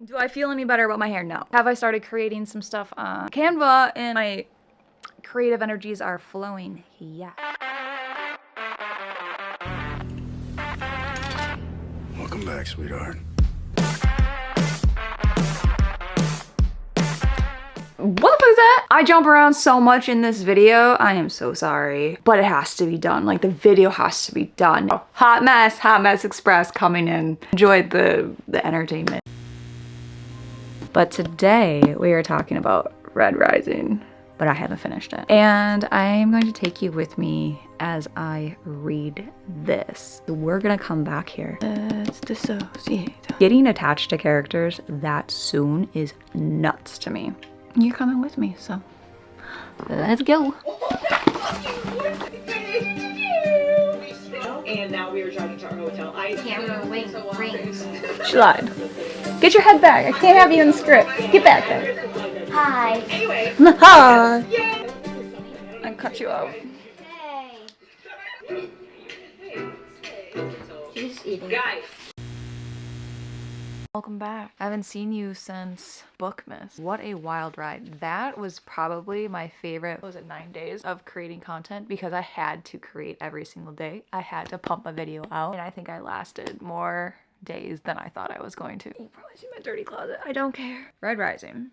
Do I feel any better about my hair? No. Have I started creating some stuff on Canva and my creative energies are flowing? Yeah. Welcome back, sweetheart. What the fuck is that? I jump around so much in this video. I am so sorry, but it has to be done. Like the video has to be done. Hot Mess Express coming in. Enjoy the entertainment. But today we are talking about Red Rising, but I haven't finished it. And I'm going to take you with me as I read this. We're gonna come back here. Let's dissociate. Getting attached to characters that soon is nuts to me. You're coming with me, so let's go. And now we are driving to our hotel. Camera rings. She lied. Get your head back. I can't have you in the script. Get back there. Hi. Anyway. Hi. I cut you out. Hey. She's eating. Guys. Welcome back. I haven't seen you since Bookmas. What a wild ride. That was probably my favorite, what was it, 9 days of creating content because I had to create every single day. I had to pump a video out and I think I lasted more days than I thought I was going to. You probably see my dirty closet. I don't care. Red Rising.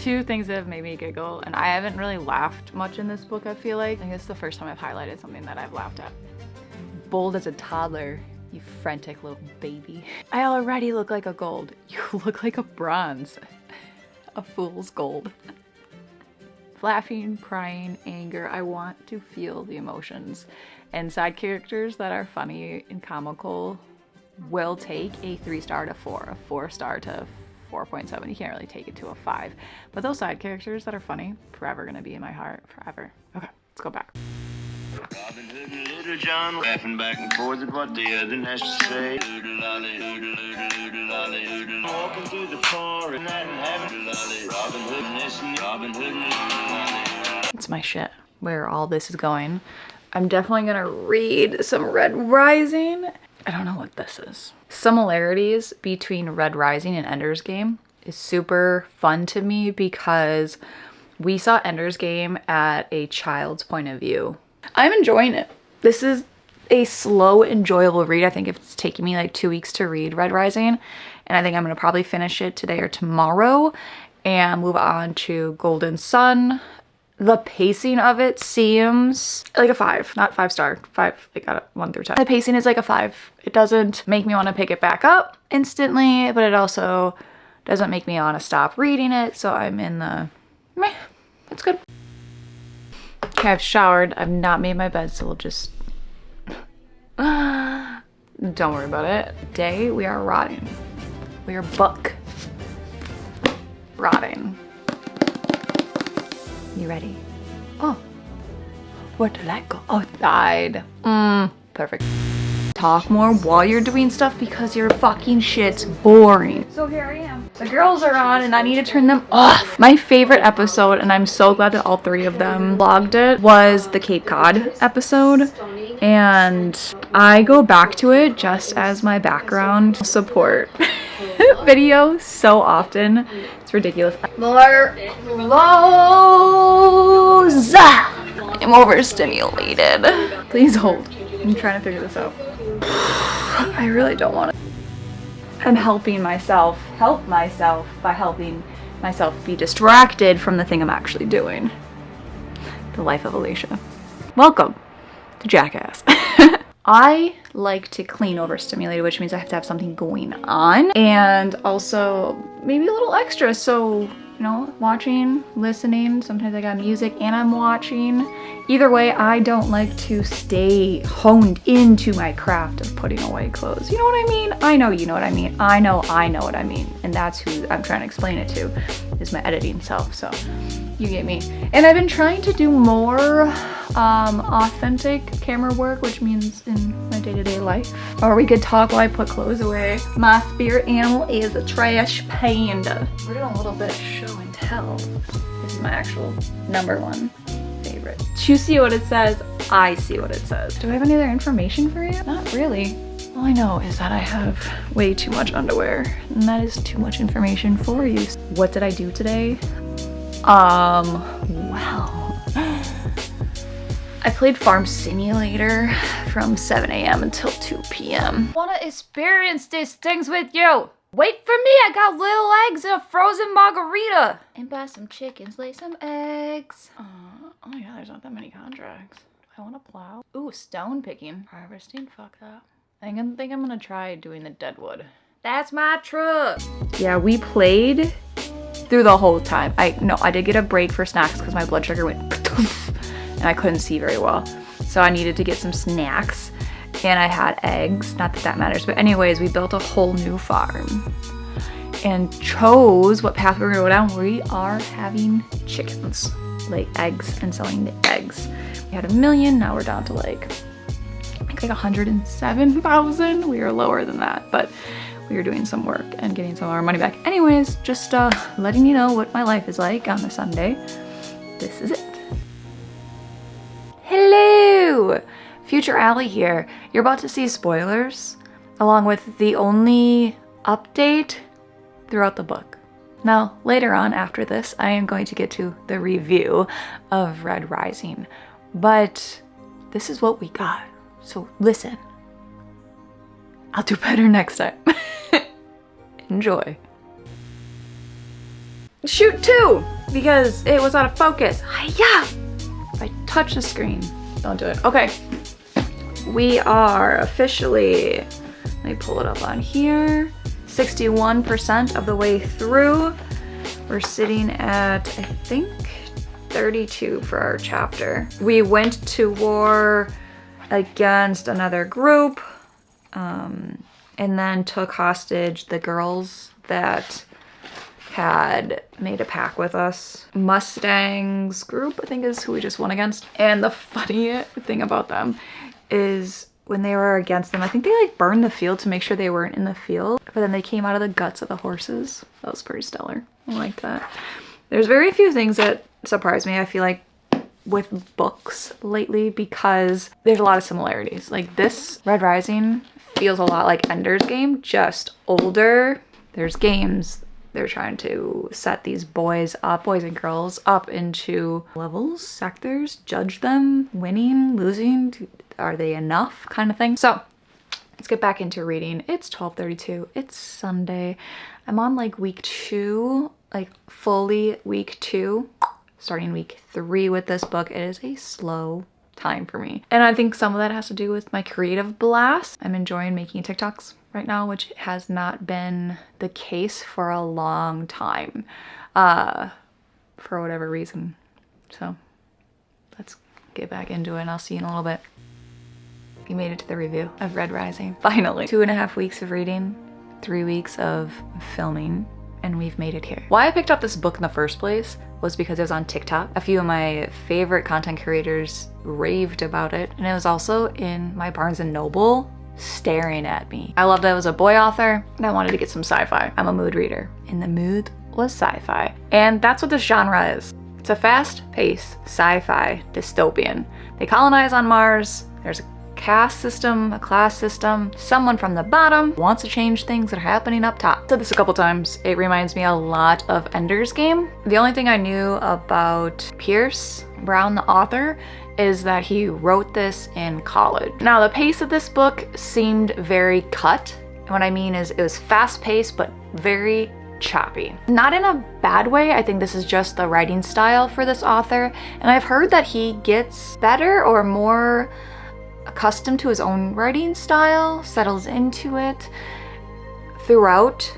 Two things that have made me giggle, and I haven't really laughed much in this book, I feel like. I think it's the first time I've highlighted something that I've laughed at. Bold as a toddler, you frantic little baby. I already look like a gold. You look like a bronze. A fool's gold. Laughing, crying, anger. I want to feel the emotions. And side characters that are funny and comical will take a 3-star to 4, a 4-star to 4.7. You can't really take it to a 5. But those side characters that are funny, forever gonna be in my heart, forever. Okay, let's go back. Robin Hood and Little John laughing back and forth at what the other has to say. Oodle-lolly, oodle-oodle, oodle-lolly, oodle. Walking through the park and having oodle-lolly. Robin Hood and this and Robin Hood and oodle-lolly. It's my shit, where all this is going. I'm definitely gonna read some Red Rising. I don't know what this is. Similarities between Red Rising and Ender's Game is super fun to me because we saw Ender's Game at a child's point of view. I'm enjoying it. This is a slow, enjoyable read. I think it's taking me like 2 weeks to read Red Rising, and I think I'm gonna probably finish it today or tomorrow and move on to Golden Sun. The pacing of it seems like a 5, not 5-star, 5, like out of 1 through 10. The pacing is like a 5. It doesn't make me want to pick it back up instantly, but it also doesn't make me want to stop reading it. So I'm in the meh, it's good. Okay, I've showered. I've not made my bed, so we'll just don't worry about it. Today we are rotting. We are book rotting. You ready? Oh, where to let go? Oh, it died. Perfect. Talk more while you're doing stuff because your fucking shit's boring. So here I am. The girls are on and I need to turn them off. My favorite episode, and I'm so glad that all 3 of them vlogged it, was the Cape Cod episode. And I go back to it just as my background support video so often. It's ridiculous. More close. I'm overstimulated. Please hold. I'm trying to figure this out. I really don't want to. I'm helping myself help myself by helping myself be distracted from the thing I'm actually doing. The life of Alicia. Welcome to Jackass. I like to clean overstimulated, which means I have to have something going on and also maybe a little extra. So, you know, watching, listening, sometimes I got music and I'm watching. Either way, I don't like to stay honed into my craft of putting away clothes. You know what I mean? I know you know what I mean. I know what I mean. And that's who I'm trying to explain it to, is my editing self. So you get me. And I've been trying to do more authentic camera work, which means in my day-to-day life. Or we could talk while I put clothes away. My spirit animal is a trash panda. We're doing a little bit of show and tell. This is my actual #1 favorite. You see what it says, I see what it says. Do I have any other information for you? Not really. All I know is that I have way too much underwear, and that is too much information for you. What did I do today? Well, I played Farm Simulator from 7 a.m. until 2 p.m. Wanna experience these things with you? Wait for me, I got little eggs and a frozen margarita. And buy some chickens, lay some eggs. Oh my god, there's not that many contracts. Do I want to plow? Ooh, stone picking. Harvesting, fuck that. I think I'm gonna try doing the deadwood. That's my truck. Yeah, we played through the whole time. I did get a break for snacks because my blood sugar went and I couldn't see very well. So I needed to get some snacks and I had eggs. Not that that matters, but anyways, we built a whole new farm and chose what path we're gonna go down. We are having chickens, like eggs, and selling the eggs. We had 1 million, now we're down to like 107,000. We are lower than that, but we are doing some work and getting some of our money back. Anyways, just letting you know what my life is like on a Sunday. This is it. Hello! Future Allie here. You're about to see spoilers, along with the only update throughout the book. Now, later on after this, I am going to get to the review of Red Rising, but this is what we got. So listen, I'll do better next time. Enjoy. Shoot 2, because it was out of focus. Hiya! If I touch the screen, don't do it. Okay, we are officially, let me pull it up on here, 61% of the way through. We're sitting at, I think, 32 for our chapter. We went to war against another group, and then took hostage the girls that had made a pact with us. Mustang's group, I think, is who we just won against. And the funny thing about them is when they were against them, I think they like burned the field to make sure they weren't in the field, but then they came out of the guts of the horses. That was pretty stellar. I liked that. There's very few things that surprise me, I feel like, with books lately, because there's a lot of similarities. Like this Red Rising feels a lot like Ender's Game, just older. There's games. They're trying to set these boys up, boys and girls, up into levels, sectors, judge them, winning, losing, are they enough kind of thing. So let's get back into reading. It's 12:32, it's Sunday. I'm on like week 2, like fully week 2. Starting week 3 with this book. It is a slow time for me. And I think some of that has to do with my creative blast. I'm enjoying making TikToks right now, which has not been the case for a long time, for whatever reason. So let's get back into it and I'll see you in a little bit. You made it to the review of Red Rising. Finally. 2.5 weeks of reading, 3 weeks of filming, and we've made it here. Why I picked up this book in the first place was because it was on TikTok. A few of my favorite content creators raved about it, and it was also in my Barnes & Noble staring at me. I loved that it was a boy author, and I wanted to get some sci-fi. I'm a mood reader, and the mood was sci-fi. And that's what this genre is. It's a fast-paced sci-fi dystopian. They colonize on Mars. There's a caste system, a class system. Someone from the bottom wants to change things that are happening up top. I've said this a couple times. It reminds me a lot of Ender's Game. The only thing I knew about Pierce Brown, the author, is that he wrote this in college. Now, the pace of this book seemed very cut. And what I mean is it was fast-paced, but very choppy. Not in a bad way. I think this is just the writing style for this author. And I've heard that he gets better or more accustomed to his own writing style, settles into it throughout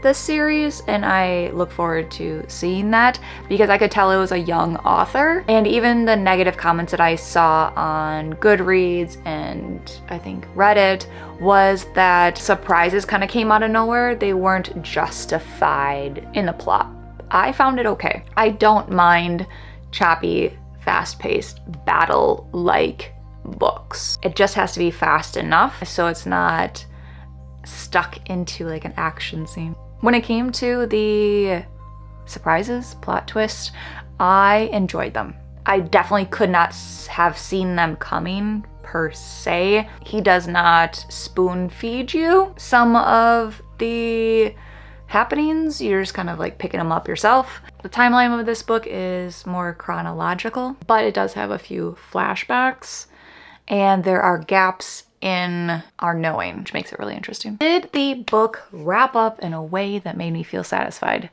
this series, and I look forward to seeing that because I could tell it was a young author. And even the negative comments that I saw on Goodreads and I think Reddit was that surprises kind of came out of nowhere. They weren't justified in the plot. I found it okay. I don't mind choppy, fast-paced, battle-like books. It just has to be fast enough so it's not stuck into like an action scene. When it came to the surprises, plot twists, I enjoyed them. I definitely could not have seen them coming per se. He does not spoon feed you some of the happenings. You're just kind of like picking them up yourself. The timeline of this book is more chronological, but it does have a few flashbacks and there are gaps in our knowing, which makes it really interesting. Did the book wrap up in a way that made me feel satisfied?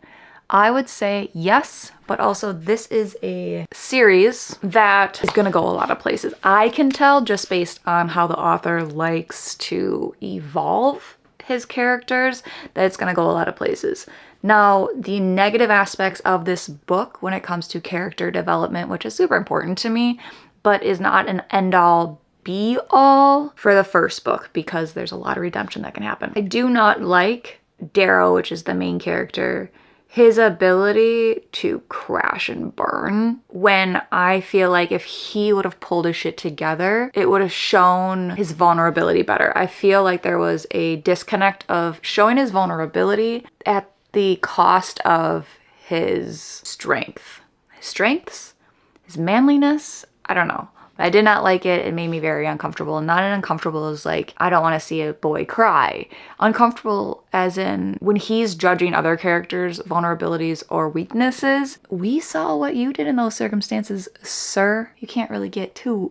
I would say yes, but also this is a series that is gonna go a lot of places. I can tell just based on how the author likes to evolve his characters that it's gonna go a lot of places. Now, the negative aspects of this book when it comes to character development, which is super important to me, but is not an end-all be-all for the first book because there's a lot of redemption that can happen. I do not like Darrow, which is the main character, his ability to crash and burn when I feel like if he would have pulled his shit together, it would have shown his vulnerability better. I feel like there was a disconnect of showing his vulnerability at the cost of his strength. His strengths? His manliness? I don't know. I did not like it. It made me very uncomfortable. Not an uncomfortable as like, I don't want to see a boy cry. Uncomfortable as in when he's judging other characters' vulnerabilities or weaknesses. We saw what you did in those circumstances, sir. You can't really get too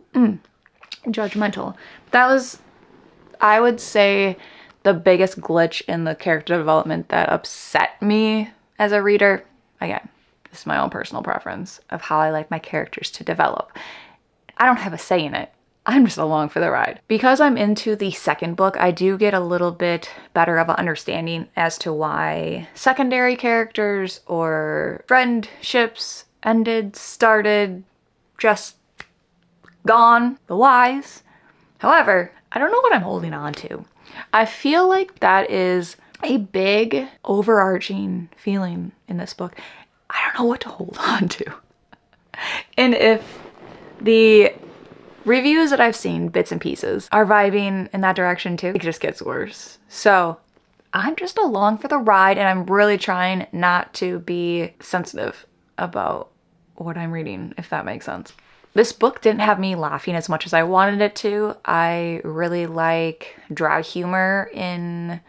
judgmental. That was, I would say, the biggest glitch in the character development that upset me as a reader. Again, this is my own personal preference of how I like my characters to develop. I don't have a say in it. I'm just along for the ride. Because I'm into the second book, I do get a little bit better of an understanding as to why secondary characters or friendships ended, started, just gone, the whys. However, I don't know what I'm holding on to. I feel like that is a big overarching feeling in this book. I don't know what to hold on to. And if the reviews that I've seen, bits and pieces, are vibing in that direction too, it just gets worse. So I'm just along for the ride and I'm really trying not to be sensitive about what I'm reading, if that makes sense. This book didn't have me laughing as much as I wanted it to. I really like dry humor in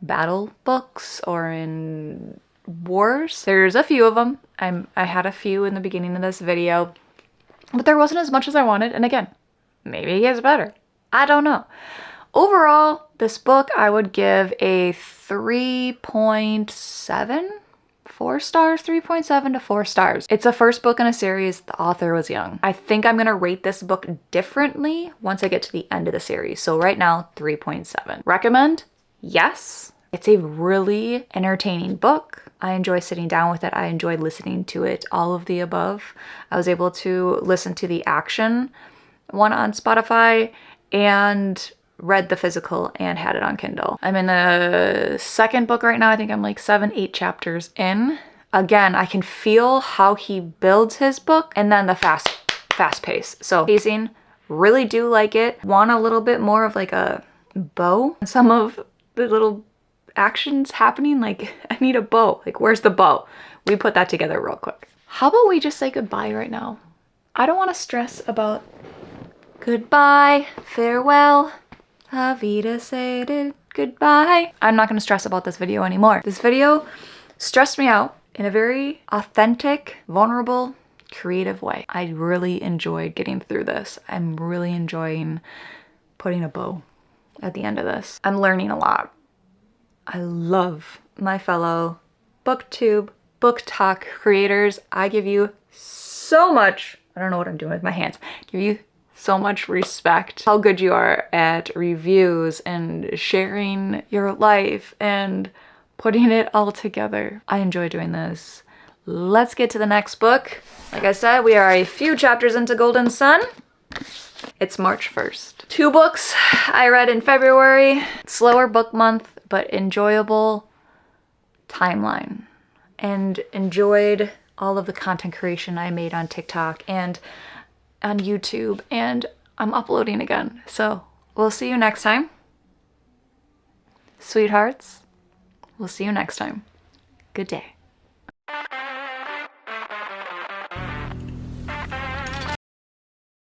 battle books or in wars. There's a few of them. I had a few in the beginning of this video. But there wasn't as much as I wanted, and again, maybe it gets better. I don't know. Overall, this book I would give a 3.7, 4 stars, 3.7 to 4 stars. It's the first book in a series. The author was young. I think I'm gonna rate this book differently once I get to the end of the series. So right now, 3.7. Recommend? Yes. It's a really entertaining book. I enjoy sitting down with it. I enjoyed listening to it, all of the above. I was able to listen to the action one on Spotify and read the physical and had it on Kindle. I'm in the second book right now. I think I'm like 7, 8 chapters in. Again, I can feel how he builds his book and then the fast pace. So pacing, really do like it. Want a little bit more of like a bow. Some of the little actions happening, like I need a bow. Like where's the bow? We put that together real quick. How about we just say goodbye right now? I don't want to stress about goodbye, farewell, Avita said goodbye. I'm not going to stress about this video anymore. This video stressed me out in a very authentic, vulnerable, creative way. I really enjoyed getting through this. I'm really enjoying putting a bow at the end of this. I'm learning a lot. I love my fellow BookTube, BookTok creators. I give you so much, I don't know what I'm doing with my hands, give you so much respect. How good you are at reviews and sharing your life and putting it all together. I enjoy doing this. Let's get to the next book. Like I said, we are a few chapters into Golden Son. It's March 1st. 2 books I read in February. Slower book month, but enjoyable timeline. And enjoyed all of the content creation I made on TikTok and on YouTube, and I'm uploading again. So we'll see you next time. Sweethearts, we'll see you next time. Good day.